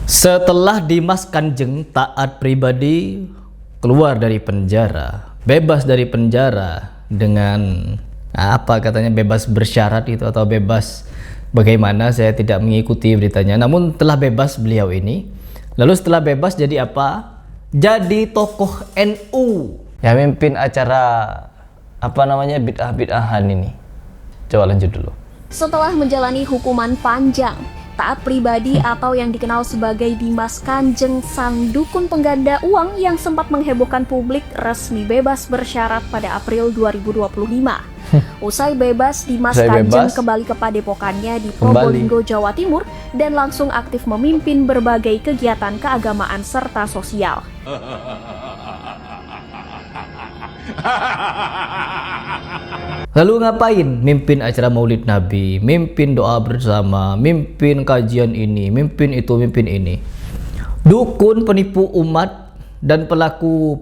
Setelah Dimas Kanjeng Taat Pribadi keluar dari penjara, bebas dari penjara dengan apa katanya bebas bersyarat itu atau bebas bagaimana, saya tidak mengikuti beritanya. Namun telah bebas beliau ini. Lalu setelah bebas jadi apa? Jadi tokoh NU. Ya mimpin acara apa namanya bid'ah-bid'ahan ini. Coba lanjut dulu. Setelah menjalani hukuman panjang, Taat Pribadi atau yang dikenal sebagai Dimas Kanjeng sang dukun pengganda uang yang sempat menghebohkan publik resmi bebas bersyarat pada April 2025. Usai bebas, Dimas Kanjeng kembali ke padepokannya di Probolinggo, Jawa Timur dan langsung aktif memimpin berbagai kegiatan keagamaan serta sosial. Lalu ngapain? Mimpin acara Maulid Nabi, mimpin doa bersama, mimpin kajian ini, mimpin itu, mimpin ini. Dukun penipu umat dan pelaku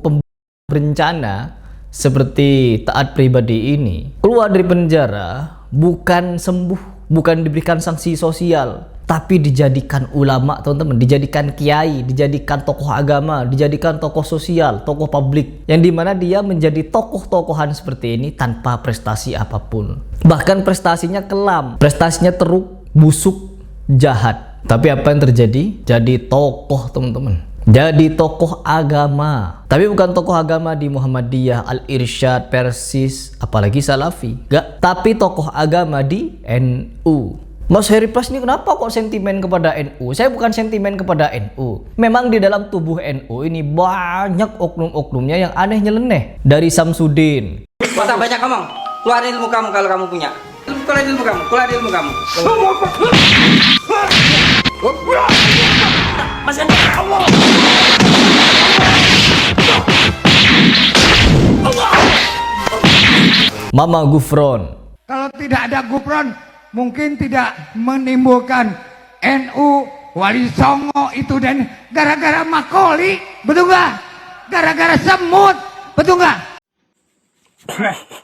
berencana seperti Taat Pribadi ini keluar dari penjara bukan sembuh, bukan diberikan sanksi sosial, tapi dijadikan ulama, teman-teman, dijadikan kiai, dijadikan tokoh agama, dijadikan tokoh sosial, tokoh publik, yang dimana dia menjadi tokoh-tokohan seperti ini tanpa prestasi apapun. Bahkan prestasinya kelam, prestasinya teruk, busuk, jahat. Tapi apa yang terjadi? Jadi tokoh, teman-teman, jadi tokoh agama. Tapi bukan tokoh agama di Muhammadiyah, Al-Irsyad, Persis, apalagi Salafi, enggak. Tapi tokoh agama di NU. Mas Heri Plus ini kenapa kok sentimen kepada NU? Saya bukan sentimen kepada NU. Memang di dalam tubuh NU ini banyak oknum-oknumnya yang aneh nyeleneh. Dari Samsudin. Masa banyak ngomong? Keluarin ilmu kamu kalau kamu punya. Keluarin ilmu kamu, keluarin ilmu kamu. Mas Allah. Mama Gufron. Kalau tidak ada Gufron, mungkin tidak menimbulkan NU, Wali Songo itu, dan gara-gara makoli, betul nggak? Gara-gara semut, betul nggak?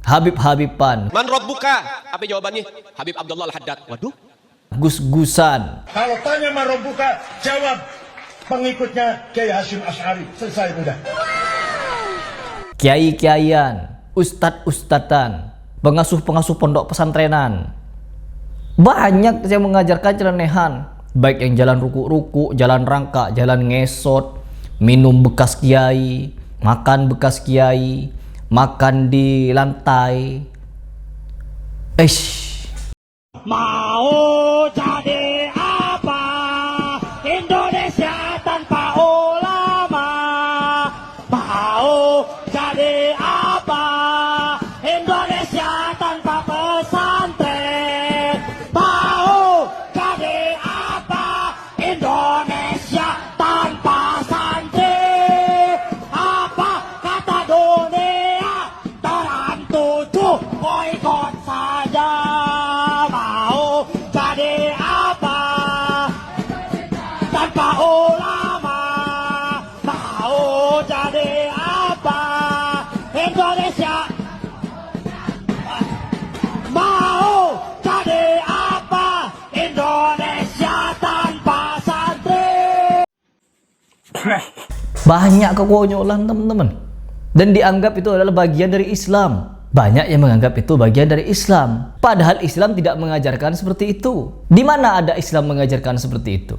Habib-habiban. Man Rabbuka? Apa jawabannya? Habib Abdullah Al-Haddad. Waduh. Gus-gusan. Kalau tanya Man Rabbuka, jawab pengikutnya Kiai Hasyim Asy'ari. Selesai udah. Kiai-kiaian, ustadz-ustadzan, pengasuh-pengasuh pondok pesantrenan. Banyak yang mengajarkan celenehan, baik yang jalan ruku-ruku, jalan rangka, jalan ngesot, minum bekas kiai, makan bekas kiai, makan di lantai. Mau jadi apa? Indonesia tanpa ulama. Mau jadi apa? Indonesia tanpa pesantren. Mau jadi apa? Indonesia tanpa santri. Apa kata dunia? Tertuju boikot saja. Mau jadi apa? Tanpa ulama. Mau jadi apa? Indonesia. Mau jadi apa? Indonesia tanpa santri. Banyak kekonyolan, teman-teman, dan dianggap itu adalah bagian dari Islam. Banyak yang menganggap itu bagian dari Islam, padahal Islam tidak mengajarkan seperti itu. Di mana ada Islam mengajarkan seperti itu?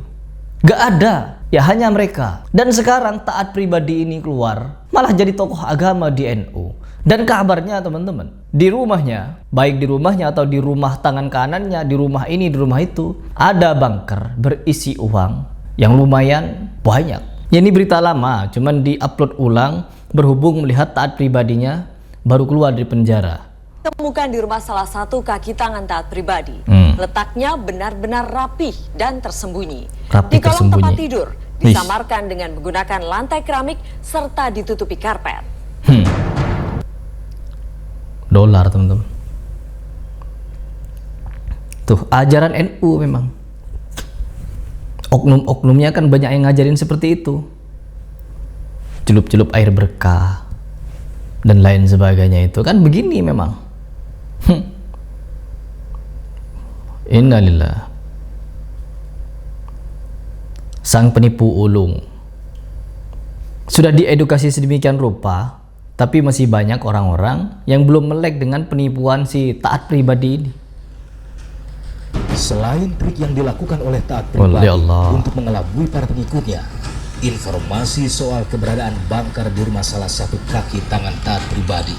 Gak ada, ya hanya mereka. Dan sekarang Taat Pribadi ini keluar, malah jadi tokoh agama di NU. Dan kabarnya, teman-teman, di rumahnya, baik di rumahnya atau di rumah tangan kanannya, di rumah ini, di rumah itu, ada bunker berisi uang yang lumayan banyak. Ya, ini berita lama, cuman di-upload ulang berhubung melihat Taat Pribadinya baru keluar dari penjara. Temukan di rumah salah satu kaki tangan Taat Pribadi. Letaknya benar-benar rapih dan tersembunyi. Di kolong tempat tidur, disamarkan dengan menggunakan lantai keramik serta ditutupi karpet. Dolar, teman-teman. Tuh, ajaran NU memang. Oknum-oknumnya kan banyak yang ngajarin seperti itu. Celup-celup air berkah dan lain sebagainya, itu kan begini memang. Innalillah. sang penipu ulung. Sudah diedukasi sedemikian rupa, tapi masih banyak orang-orang yang belum melek dengan penipuan si taat pribadi ini. Selain trik yang dilakukan oleh taat pribadi untuk mengelabui para pengikutnya, informasi soal keberadaan bangkar di rumah salah satu kaki tangan taat pribadi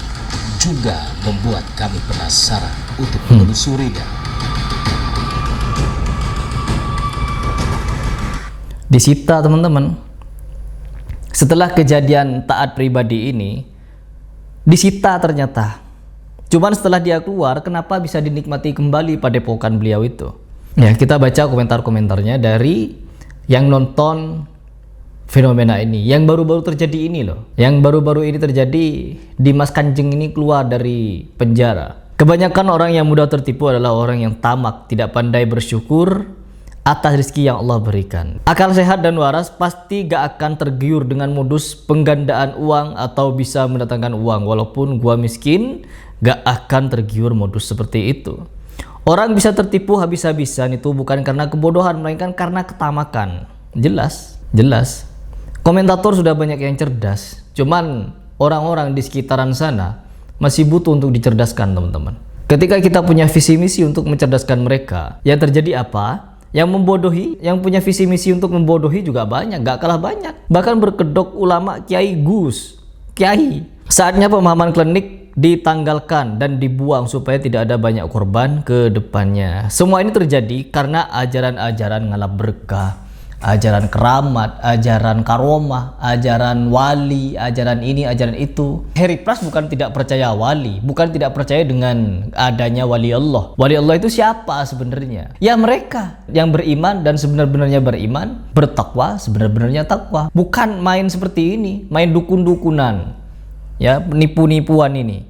juga membuat kami penasaran untuk menelusurinya. Disita teman-teman. Setelah kejadian taat pribadi ini, disita ternyata. Cuman setelah dia keluar, kenapa bisa dinikmati kembali padepokan beliau itu? Ya, kita baca komentar-komentarnya dari yang nonton fenomena ini, yang baru-baru terjadi ini loh. Yang baru-baru ini terjadi, Dimas Kanjeng ini keluar dari penjara. Kebanyakan orang yang mudah tertipu adalah orang yang tamak, tidak pandai bersyukur atas rezeki yang Allah berikan. Akal sehat dan waras pasti gak akan tergiur dengan modus penggandaan uang atau bisa mendatangkan uang. Walaupun gua miskin, gak akan tergiur modus seperti itu. Orang bisa tertipu habis-habisan itu bukan karena kebodohan, melainkan karena ketamakan. Jelas. Komentator sudah banyak yang cerdas, cuman orang-orang di sekitaran sana masih butuh untuk dicerdaskan, teman-teman. Ketika kita punya visi misi untuk mencerdaskan mereka, yang terjadi apa? Yang membodohi, yang punya visi misi untuk membodohi juga banyak, gak kalah banyak. Bahkan berkedok ulama, kiai, gus, kiai. Saatnya pemahaman klinik ditanggalkan dan dibuang supaya tidak ada banyak korban ke depannya. Semua ini terjadi karena ajaran-ajaran ngalap berkah, ajaran keramat, ajaran karomah, ajaran wali, ajaran ini, ajaran itu. Harry Pras bukan tidak percaya wali, bukan tidak percaya dengan adanya wali Allah. Wali Allah itu siapa sebenarnya? Ya mereka yang beriman dan sebenar-benarnya beriman, bertakwa sebenar-benarnya takwa. Bukan main seperti ini, main dukun-dukunan, ya, penipu-nipuan ini.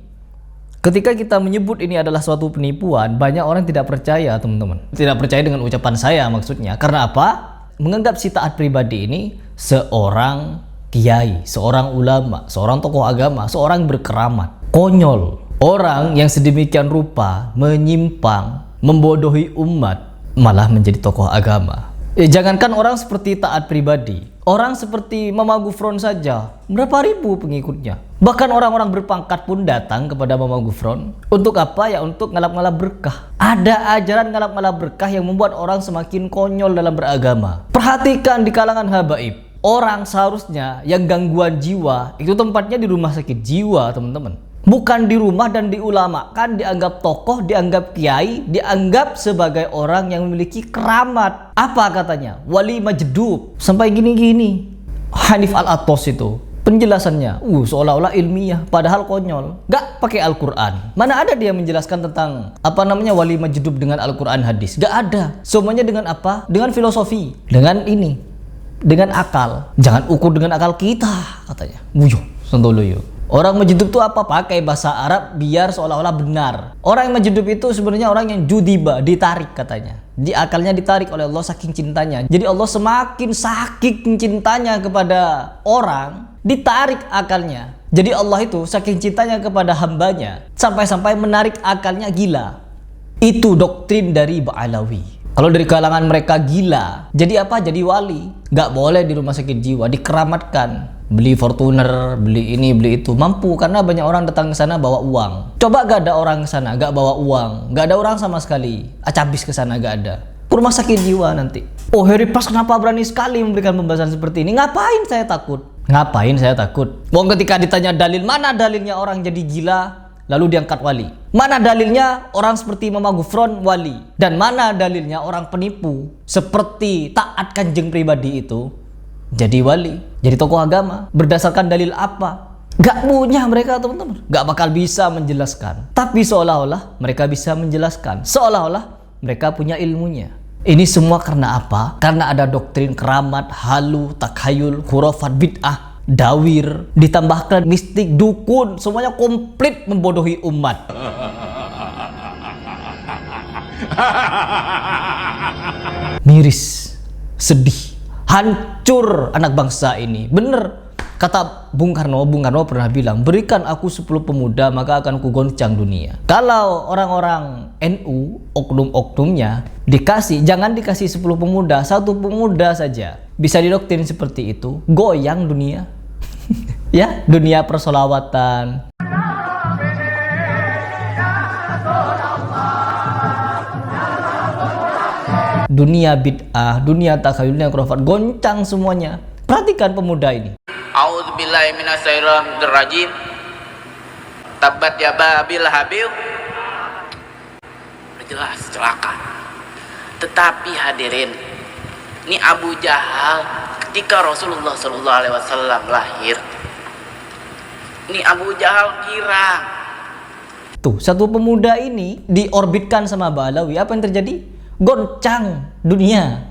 Ketika kita menyebut ini adalah suatu penipuan, banyak orang tidak percaya, teman-teman. Tidak percaya dengan ucapan saya maksudnya. Karena apa? Menganggap si taat pribadi ini seorang kiai, seorang ulama, seorang tokoh agama, seorang berkeramat. Konyol. Orang yang sedemikian rupa menyimpang, membodohi umat, malah menjadi tokoh agama. Jangankan orang seperti taat pribadi, orang seperti Mama Gufron saja, berapa ribu pengikutnya. Bahkan orang-orang berpangkat pun datang kepada Mama Gufron. Untuk apa? Ya untuk ngalap-ngalap berkah. Ada ajaran ngalap-ngalap berkah yang membuat orang semakin konyol dalam beragama. Perhatikan di kalangan habaib. Orang seharusnya yang gangguan jiwa itu tempatnya di rumah sakit jiwa, teman-teman. Bukan di rumah dan diulamakan, dianggap tokoh, dianggap kiai, dianggap sebagai orang yang memiliki keramat. Apa katanya? Wali majdub. Sampai gini-gini. Hanif Al-Atos itu penjelasannya seolah-olah ilmiah, padahal konyol. Gak pakai Al-Quran. Mana ada dia menjelaskan tentang apa namanya wali majdub dengan Al-Quran hadis? Gak ada. Semuanya dengan apa? Dengan filosofi, dengan ini, dengan akal. Jangan ukur dengan akal kita, katanya. Buyuh, sentoloyo. Orang majdub itu apa? Pakai bahasa Arab biar seolah-olah benar. Orang yang majdub itu sebenarnya orang yang judiba, ditarik katanya. Di akalnya ditarik oleh Allah saking cintanya. Jadi Allah semakin saking cintanya kepada orang, ditarik akalnya. Jadi Allah itu saking cintanya kepada hambanya, sampai-sampai menarik akalnya gila. Itu doktrin dari Ba'alawi. Kalau dari kalangan mereka gila, jadi apa? Jadi wali. Gak boleh di rumah sakit jiwa, dikeramatkan. Beli Fortuner, beli ini, beli itu. Mampu, karena banyak orang datang ke sana bawa uang. Coba gak ada orang ke sana, gak bawa uang. Gak ada orang sama sekali. Acabis ke sana gak ada. Rumah sakit jiwa nanti. Oh, Harry Pras kenapa berani sekali memberikan pembahasan seperti ini? Ngapain saya takut? Ngapain saya takut? Wong ketika ditanya dalil, mana dalilnya orang jadi gila lalu diangkat wali? Mana dalilnya orang seperti Mama Gufron wali? Dan mana dalilnya orang penipu seperti taat Kanjeng pribadi itu jadi wali, jadi tokoh agama? Berdasarkan dalil apa? Gak punya mereka, teman-teman. Gak bakal bisa menjelaskan. Tapi seolah-olah mereka bisa menjelaskan. Seolah-olah mereka punya ilmunya. Ini semua karena apa? Karena ada doktrin keramat, halu, takhayul, khurafat, bid'ah, dawir, ditambahkan mistik, dukun, semuanya komplit membodohi umat. Miris, sedih, hancur anak bangsa ini. Bener kata Bung Karno pernah bilang, berikan aku 10 pemuda maka akan kugoncang dunia. Kalau orang-orang NU, oknum-oknumnya dikasih, jangan dikasih 10 pemuda, 1 pemuda saja. bisa didoktrin seperti itu, goyang dunia. Ya, dunia persolawatan. Dunia bid'ah, dunia takhayul, dunia khurafat, goncang semuanya. Perhatikan pemuda ini. A'udzubillahi minasyaitonirrajim. Tabat ya babil habil. Jelas celaka. Tetapi hadirin, ini Abu Jahal ketika Rasulullah Shallallahu Alaihi Wasallam lahir, ini Abu Jahal girang. Tuh, satu pemuda ini diorbitkan sama Balawi. Apa yang terjadi? Goncang dunia.